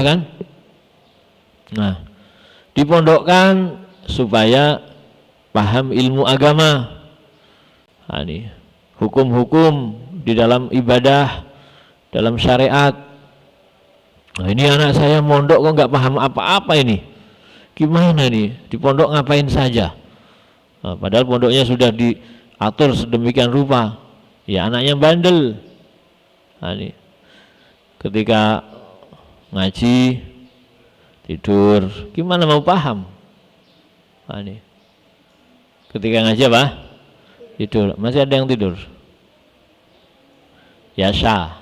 kan? Nah, dipondokkan supaya paham ilmu agama. Nah, ini hukum-hukum di dalam ibadah, dalam syariat. Nah, ini anak saya mondok kok nggak paham apa-apa ini. Gimana nih? Di pondok ngapain saja? Nah, padahal pondoknya sudah diatur sedemikian rupa. Ya anaknya bandel. Nah, ini ketika ngaji tidur, gimana mau paham? Nah, ini ketika ngaji apa? Tidur. Masih ada yang tidur? Ya syah.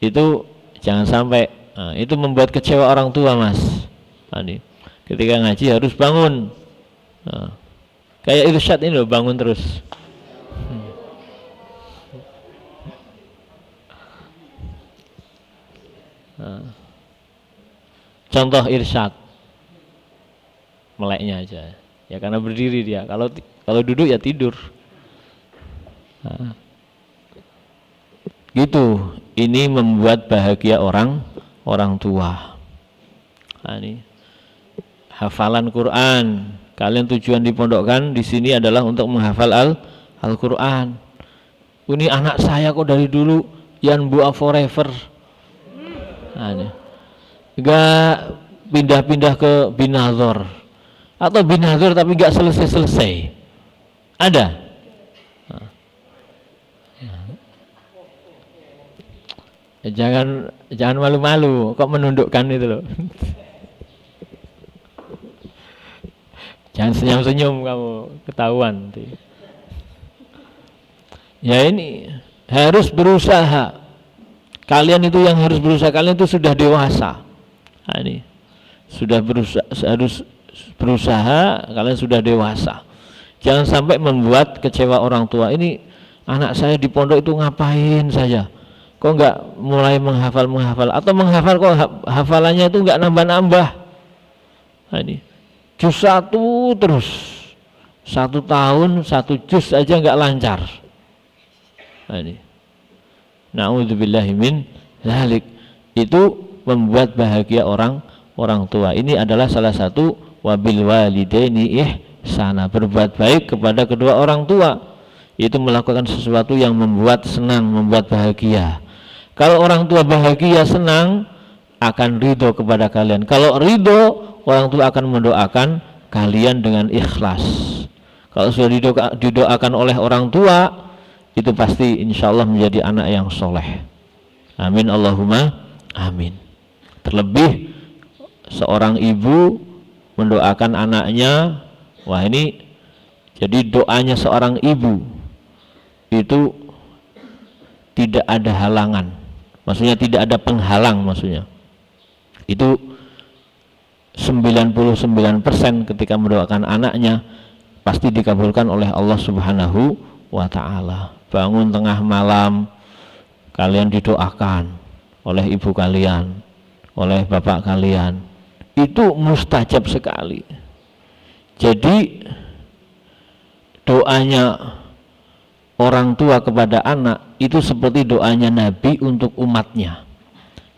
Itu jangan sampai. Nah, itu membuat kecewa orang tua, Mas. Nah, ini ketika ngaji harus bangun. Nah, kayak irsyad ini loh, bangun terus. Nah, contoh irsyad, meleknya aja. Ya karena berdiri dia. Kalau duduk ya tidur. Nah, gitu. Ini membuat bahagia orang tua. Nah, ini hafalan Quran. Kalian tujuan dipondokkan di sini adalah untuk menghafal Al-Quran. Ini anak saya kok dari dulu Yanbu'a forever. Nah, ini enggak pindah-pindah ke Binazor atau Binazor tapi enggak selesai-selesai. Ada? Nah. Jangan malu-malu kok menundukkan itu loh. Jangan senyum-senyum kamu, ketahuan. Ya ini harus berusaha. Kalian itu yang harus berusaha, kalian itu sudah dewasa. Nah, ini sudah harus berusaha, kalian sudah dewasa. Jangan sampai membuat kecewa orang tua. Ini anak saya di pondok itu ngapain saja? Kok enggak mulai menghafal atau menghafal kok hafalannya itu enggak nambah-nambah. Nah, ini juz 1 terus 1 tahun 1 juz aja enggak lancar. Nah, ini na'udzubillahi min dzalik. Itu membuat bahagia orang tua. Ini adalah salah satu wabil walidaini ihsana, berbuat baik kepada kedua orang tua. Itu melakukan sesuatu yang membuat senang, membuat bahagia. Kalau orang tua bahagia, senang, akan ridho kepada kalian. Kalau ridho, orang tua akan mendoakan kalian dengan ikhlas. Kalau sudah didoakan oleh orang tua, itu pasti insya Allah menjadi anak yang soleh. Amin Allahumma amin. Terlebih seorang ibu mendoakan anaknya, wah ini jadi doanya seorang ibu itu tidak ada halangan, maksudnya tidak ada penghalang, maksudnya itu 99% ketika mendoakan anaknya pasti dikabulkan oleh Allah Subhanahu wa ta'ala. Bangun tengah malam kalian didoakan oleh ibu kalian, oleh bapak kalian, itu mustajab sekali. Jadi doanya orang tua kepada anak itu seperti doanya Nabi untuk umatnya.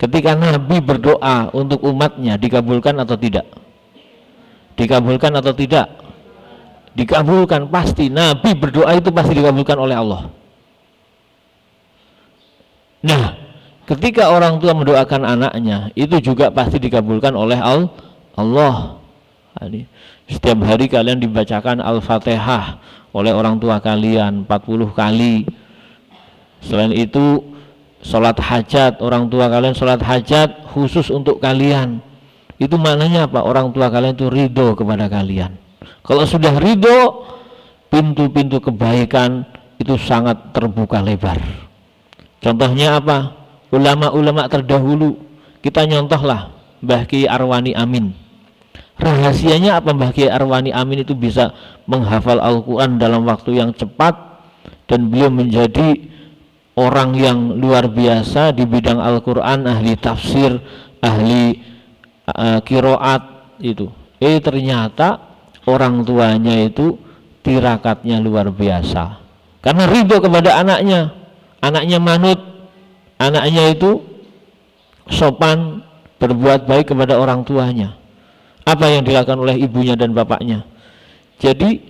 Ketika Nabi berdoa untuk umatnya, dikabulkan atau tidak? Dikabulkan atau tidak? Dikabulkan pasti. Nabi berdoa itu pasti dikabulkan oleh Allah. Nah, ketika orang tua mendoakan anaknya, itu juga pasti dikabulkan oleh Allah. Setiap hari kalian dibacakan Al-Fatihah oleh orang tua kalian 40 kali. Selain itu, sholat hajat, orang tua kalian sholat hajat khusus untuk kalian. Itu maknanya apa? Orang tua kalian itu ridho kepada kalian. Kalau sudah ridho, pintu-pintu kebaikan itu sangat terbuka lebar. Contohnya apa? Ulama-ulama terdahulu, kita nyontohlah Mbah Ki Arwani Amin. Rahasianya apa Mbah Ki Arwani Amin itu bisa menghafal Al-Quran dalam waktu yang cepat, dan beliau menjadi orang yang luar biasa di bidang Al-Quran, ahli tafsir, ahli qiraat itu. Ternyata orang tuanya itu tirakatnya luar biasa karena ridho kepada anaknya. Anaknya manut, anaknya itu sopan, berbuat baik kepada orang tuanya. Apa yang dilakukan oleh ibunya dan bapaknya. Jadi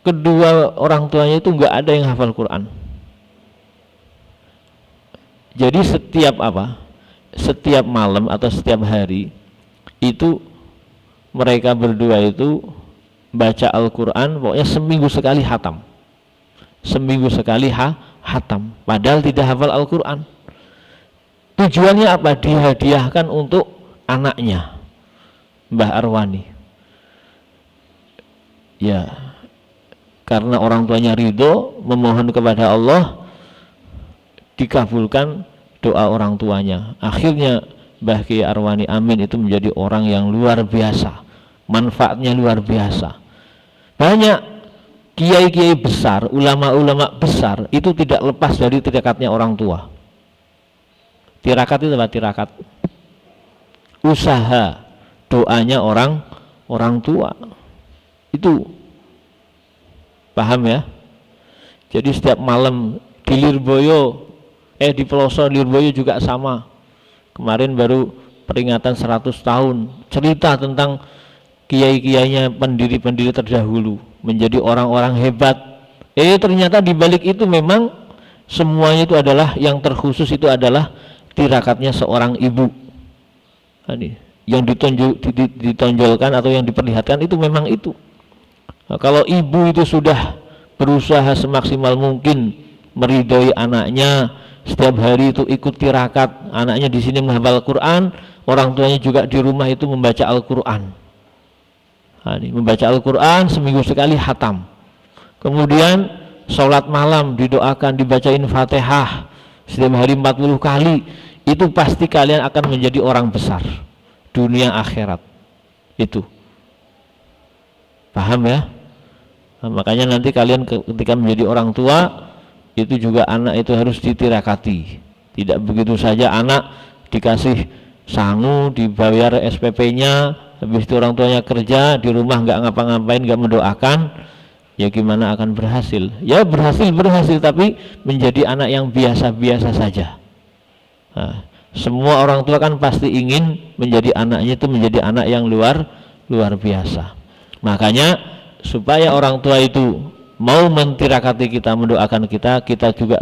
kedua orang tuanya itu enggak ada yang hafal Quran. Jadi setiap malam atau setiap hari itu mereka berdua itu baca Al-Quran, pokoknya seminggu sekali hatam. Seminggu sekali hatam, padahal tidak hafal Al-Quran. Tujuannya apa? Dihadiahkan untuk anaknya, Mbah Arwani. Ya, karena orang tuanya ridho, memohon kepada Allah, dikabulkan doa orang tuanya. Akhirnya Mbah Kiai Arwani Amin itu menjadi orang yang luar biasa, manfaatnya luar biasa. Banyak kiai-kiai besar, ulama-ulama besar itu tidak lepas dari tirakatnya orang tua. Tirakat itu apa? Tirakat usaha doanya orang tua. Itu paham ya? Jadi setiap malam di Lirboyo, di Peloso Lirboyo juga sama. Kemarin baru peringatan 100 tahun, cerita tentang kiai-kiainya, pendiri-pendiri terdahulu menjadi orang-orang hebat. Ternyata di balik itu memang semuanya itu adalah yang terkhusus itu adalah tirakatnya seorang ibu. Yang ditonjolkan atau yang diperlihatkan itu memang itu. Nah, kalau ibu itu sudah berusaha semaksimal mungkin meridhoi anaknya, setiap hari itu ikut tirakat, anaknya di sini menghafal Quran, orang tuanya juga di rumah itu membaca Al-Quran. Membaca Al-Quran seminggu sekali hatam. Kemudian sholat malam didoakan, dibacain Fatihah setiap hari 40 kali. Itu pasti kalian akan menjadi orang besar dunia akhirat. Itu paham ya? Nah, makanya nanti kalian ketika menjadi orang tua itu juga anak itu harus ditirakati. Tidak begitu saja anak dikasih sangu, dibayar SPP-nya, habis itu orang tuanya kerja di rumah nggak ngapa-ngapain, nggak mendoakan, ya gimana akan berhasil? Ya berhasil tapi menjadi anak yang biasa-biasa saja. Nah, semua orang tua kan pasti ingin menjadi anaknya itu menjadi anak yang luar biasa. Makanya supaya orang tua itu mau mentirakati kita, mendoakan kita juga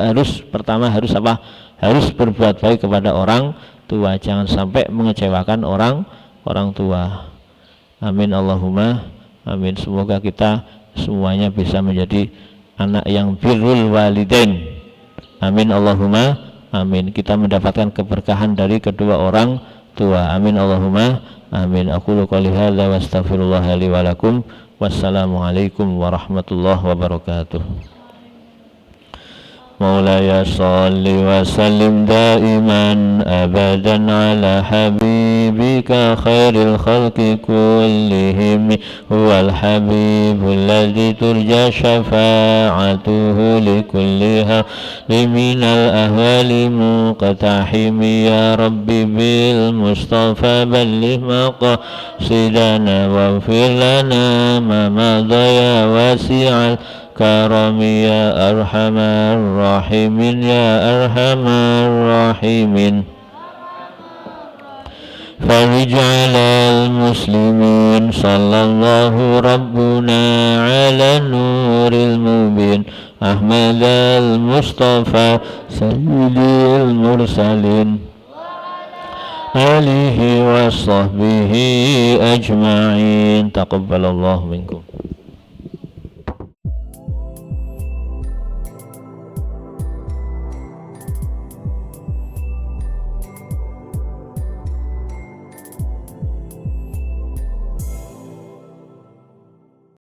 pertama harus apa? Harus berbuat baik kepada orang tua. Jangan sampai mengecewakan orang tua. Amin Allahumma amin. Semoga kita semuanya bisa menjadi anak yang birrul walidain. Amin Allahumma amin. Kita mendapatkan keberkahan dari kedua orang tua. Amin Allahumma amin. Aqulu qouli hadza wa astaghfirullah li wa lakum. Wassalamualaikum warahmatullahi wabarakatuh. Maulaya salli wa sallim daiman abadan ala habibika khairil khalqi kullihim huwal habibul ladzi turja syafa'atuhu likulliha liminal ahwali muqtahimi ya rabbi bil mustafa balligh maqasidana waghfir lana ma madaya wasi'al karami ya arhamar rahimin ya arhamar rahimin. Farij'al al-muslimin sallallahu rabbuna ala nuril mubin Ahmad al-Mustafa sayyidil mursalin alihi wa sahbihi ajma'in. Taqabbalallahu minkum.